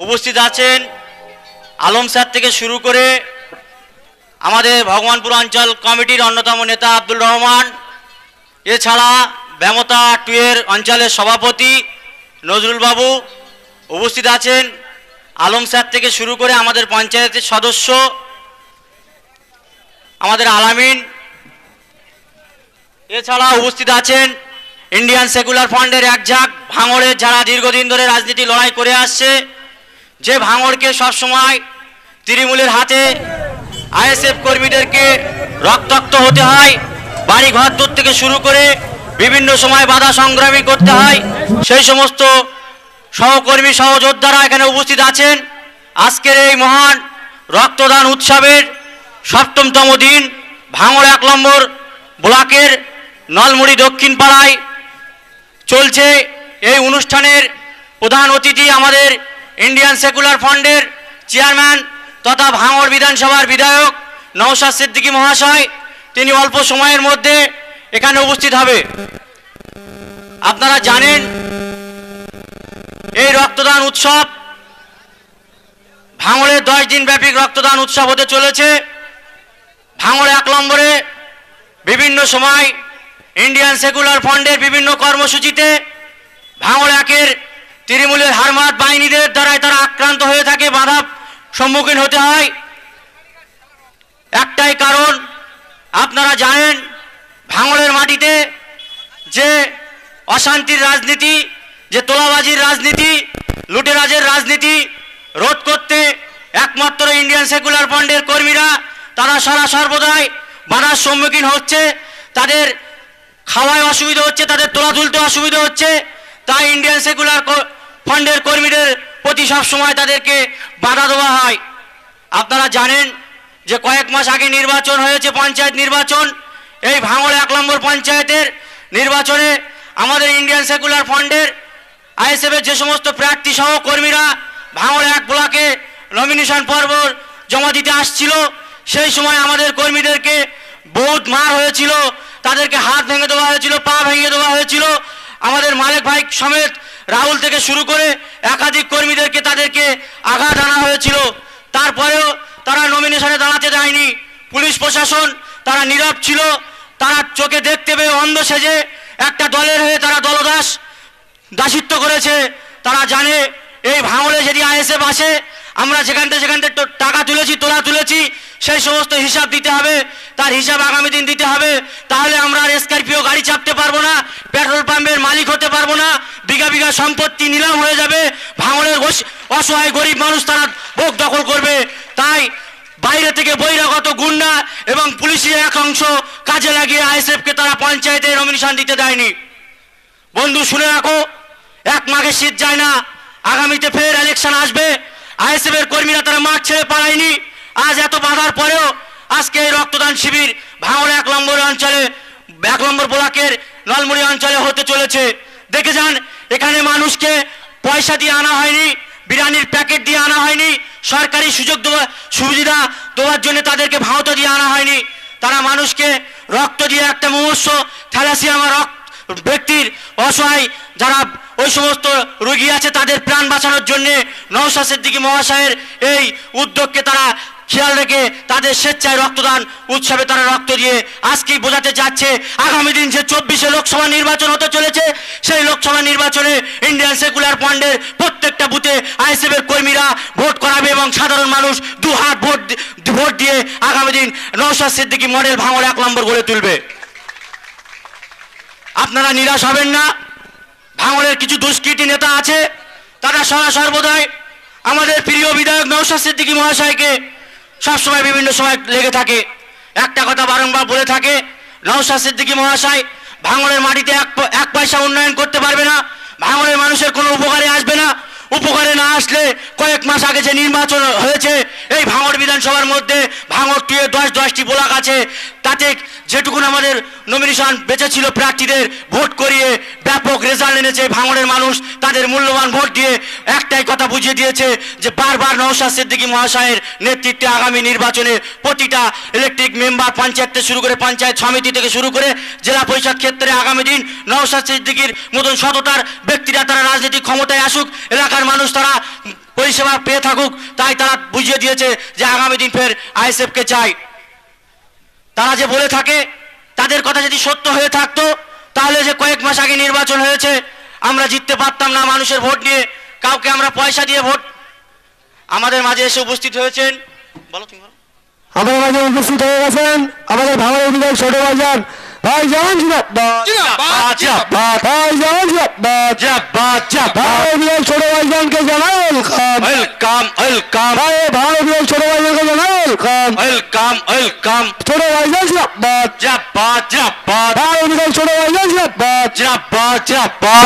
উপস্থিত আছেন আলম স্যার থেকে শুরু করে আমাদের ভগবানপুর অঞ্চল কমিটির অন্যতম নেতা আব্দুল রহমান, এছাড়া ব্যামতা 2 এর অঞ্চলের সভাপতি নজরুল বাবু, উপস্থিত আছেন আলম স্যার থেকে শুরু করে আমাদের পঞ্চায়েতের সদস্য আমাদের আলামিন, এছাড়া উপস্থিত আছেন ইন্ডিয়ান সেকুলার ফান্ডের এক ঝাঁক ভাঙড়ের যারা দীর্ঘদিন ধরে রাজনীতি লড়াই করে আসছে, যে ভাঙড়কে সবসময় তৃণমূলের হাতে আইএসএফ কর্মীদেরকে রক্তাক্ত হতে হয়, বাড়িঘর দূর থেকে শুরু করে বিভিন্ন সময় বাধা সংগ্রামী করতে হয়। সেই সমস্ত সহকর্মী সহযোদ্ধারা এখানে উপস্থিত আছেন। আজকের এই মহান রক্তদান উৎসবের 7তম দিন ভাঙড় 1 নম্বর ব্লকের নলমুড়ি দক্ষিণ পাড়ায় চলছে। এই অনুষ্ঠানের প্রধান অতিথি আমাদের ইন্ডিয়ান সেকুলার ফান্ডের চেয়ারম্যান তথা ভাঙড় বিধানসভার বিধায়ক নওশাদ সিদ্দিকী মহাশয়। তিনি অল্প সময়ের মধ্যে এখানে উপস্থিত হবে। আপনারা জানেন এই রক্তদান উৎসব ভাঙড়ে 10 দিন ব্যাপী রক্তদান উৎসব হতে চলেছে। ভাঙড় 1 নম্বরে বিভিন্ন সময় ইন্ডিয়ান সেকুলার ফান্ডের বিভিন্ন কর্মসূচিতে ভাঙড় 1-এর তৃণমূলের হারমাত বাহিনীদের দ্বারাই তারা আক্রান্ত হয়ে থাকে, বাধা সম্মুখীন হতে হয়। একটাই কারণ, আপনারা জানেন ভাঙড়ের মাটিতে যে অশান্তির রাজনীতি, যে তোলাবাজির রাজনীতি, লুটেরাজের রাজনীতি রোধ করতে একমাত্র ইন্ডিয়ান সেকুলার ফান্ডের কর্মীরা তারা সারা সর্বদাই বাধার সম্মুখীন হচ্ছে। তাদের খাওয়ায় অসুবিধা হচ্ছে, তাদের তোলা তুলতে অসুবিধা হচ্ছে। তাই ইন্ডিয়ান সেকুলার ফান্ডের কর্মীদের প্রতি সবসময় তাদেরকে বাধা দেওয়া হয়। আপনারা জানেন যে কয়েক মাস আগে নির্বাচন হয়েছে, পঞ্চায়েত নির্বাচন। এই ভাঙড় 1 নম্বর পঞ্চায়েতের নির্বাচনে আমাদের ইন্ডিয়ান সেকুলার ফান্ডের আইএসএফের যে সমস্ত প্রার্থী সহ কর্মীরা ভাঙড় 1 ব্লকে নমিনেশন পর্ব জমা দিতে আসছিল, সেই সময় আমাদের কর্মীদেরকে বহুত মার হয়েছিল, তাদেরকে হাত ভেঙে দেওয়া হয়েছিল, পা ভেঙে দেওয়া হয়েছিল। আমাদের মালিক ভাই সমেত রাহুল থেকে শুরু করে একাধিক কর্মীদেরকে তাদেরকে আঘাত আনা হয়েছিল। তারপরেও তারা নমিনেশনে দাঁড়াতে দেয়নি। পুলিশ প্রশাসন তারা নীরব ছিল, তারা চোখে দেখতে পেয়ে অন্ধ সেজে একটা দলের হয়ে তারা দাসিত্ব করেছে। তারা জানে এই ভাঙড়ে যদি আইএসএফ আসে, আমরা যেখান থেকে টাকা তুলেছি, তোলা তুলেছি, সেই সমস্ত হিসাব দিতে হবে, তার হিসাব আগামী দিন দিতে হবে। তাহলে আমরা আর স্করপিও গাড়ি চাপতে পারবো না, পেট্রোল পাম্পের মালিক হতে পারবো না, বিঘা বিঘা সম্পত্তি নিলাম হয়ে যাবে, ভাঙড়ের অসহায় গরিব মানুষ তারা ভোগ দখল করবে। তাই বাইরে থেকে বহিরাগত গুন্ডা এবং পুলিশের এক অংশ কাজে লাগিয়ে আইএসএফকে তারা পঞ্চায়েতে নমিনেশন দিতে দেয়নি। বন্ধু শুনে রাখো, 1 মাঘে শীত যায় না, আগামীতে ফের ইলেকশন আসবে। আইএসএফের কর্মীরা তারা মাঠ ছেড়ে পালায়নি। আজ এত বাধার পরেও আজকে এই রক্তদান শিবির ভাঙড় 1 নম্বর অঞ্চলে 1 নম্বর ব্লকের নলমুড়ি অঞ্চলে হতে চলেছে। দেখে যান, এখানে মানুষকে পয়সা দিয়ে আনা হয়নি, বিরিয়ানির প্যাকেট দিয়ে আনা হয়নি, সরকারি সুবিধা দেওয়ার জন্য তাদেরকে ভাঁওতা দিয়ে আনা হয়নি। তারা মানুষকে রক্ত দিয়ে একটা মুমূর্ষ থ্যালাসিয়ামা ব্যক্তির অসহায় যারা ওই সমস্ত রোগী আছে তাদের প্রাণ বাঁচানোর জন্য নওশাদ সিদ্দিকী মহাশয়ের এই উদ্যোগকে তারা খেয়াল রেখে তাদের স্বেচ্ছায় রক্তদান উৎসবে তারা রক্ত দিয়ে আজকেই বোঝাতে যাচ্ছে আগামী দিন যে 24-এ লোকসভা নির্বাচন হতে চলেছে, সেই লোকসভা নির্বাচনে ইন্ডিয়ান সেকুলার ফান্ডের প্রত্যেকটা বুথে আইএসএফের কর্মীরা ভোট করাবে এবং সাধারণ মানুষ 2 হাত ভোট দিয়ে আগামী দিন নওশাদ সিদ্দিকী মডেল ভাঙড় 1 নম্বর গড়ে তুলবে। আপনারা নিরাশ হবেন না। ভাঙড়ের কিছু দুষ্কৃতী নেতা আছে, তারা সর্বদাই আমাদের প্রিয় বিধায়ক নওশাদ সিদ্দিকী মহাশয়কে সবসময় বিভিন্ন সময় লেগে থাকে। একটা কথা বারংবার বলে থাকে, নওশাদ সিদ্দিকী মহাশয় ভাঙড়ের মাটিতে 1 পয়সা উন্নয়ন করতে পারবে না, ভাঙড়ের মানুষের কোনো উপকারে আসবে না। উপকারে না আসলে কয়েক মাস আগে যে নির্বাচন হয়েছে এই ভাঙড় বিধানসভার মধ্যে ভাঙড় 2-এ 10টি ব্লক আছে, তাতে যেটুকুন আমাদের নমিনেশন বেঁচেছিল প্রার্থীদের ভোট করিয়ে ব্যাপক রেজাল্ট এনেছে ভাঙড়ের মানুষ। তাদের মূল্যবান ভোট দিয়ে একটাই কথা বুঝিয়ে দিয়েছে যে বারবার নওশাদ সিদ্দিকী মহাশয়ের নেতৃত্বে আগামী নির্বাচনে প্রতিটা ইলেকট্রিক মেম্বার, পঞ্চায়েত থেকে শুরু করে পঞ্চায়েত সমিতি থেকে শুরু করে জেলা পরিষদ ক্ষেত্রে আগামী দিন নওশাদ সিদ্দিকীর মতন সততার ব্যক্তিরা তারা রাজনৈতিক ক্ষমতায় আসুক, এলাকার মানুষ তারা পরিষেবা পেয়ে থাকুক, তাই তারা বুঝিয়ে দিয়েছে যে আগামী দিন ফের আইএসএফকে চাই। তারা যে বলে থাকে তাদের কথা যদি সত্য হয়ে থাকতো তাহলে যে কয়েক মাস আগে নির্বাচন হয়েছে আমরা জিততে পারতাম না মানুষের ভোট নিয়ে, কাউকে আমরা পয়সা দিয়ে ভোট। আমাদের মাঝে এসে উপস্থিত হয়েছেন, বলো তুমি বলো। আমাদের মাঝে উপস্থিত হয়ে গেছেন আমাদের ভাঙড়ের বিধায়ক ছোট ভাইজান ভাইজান জিন্দাবাদ জিন্দাবাদ ভাইজান জিন্দাবাদ জিন্দাবাদ জিন্দাবাদ বিধায়ক ছোট ভাইজানকে জানাই ওয়েলকাম ওয়েলকাম ভাঙড়ের বিধায়ক ছোট ভাইজানকে জানাই ওয়েলকাম ওয়েলকাম ওয়েলকাম ছোট ভাইজান জিন্দাবাদ জিন্দাবাদ জিন্দাবাদ ভাঙড়ের বিধায়ক ছোট ভাইজান জিন্দাবাদ জিন্দাবাদ জিন্দাবাদ।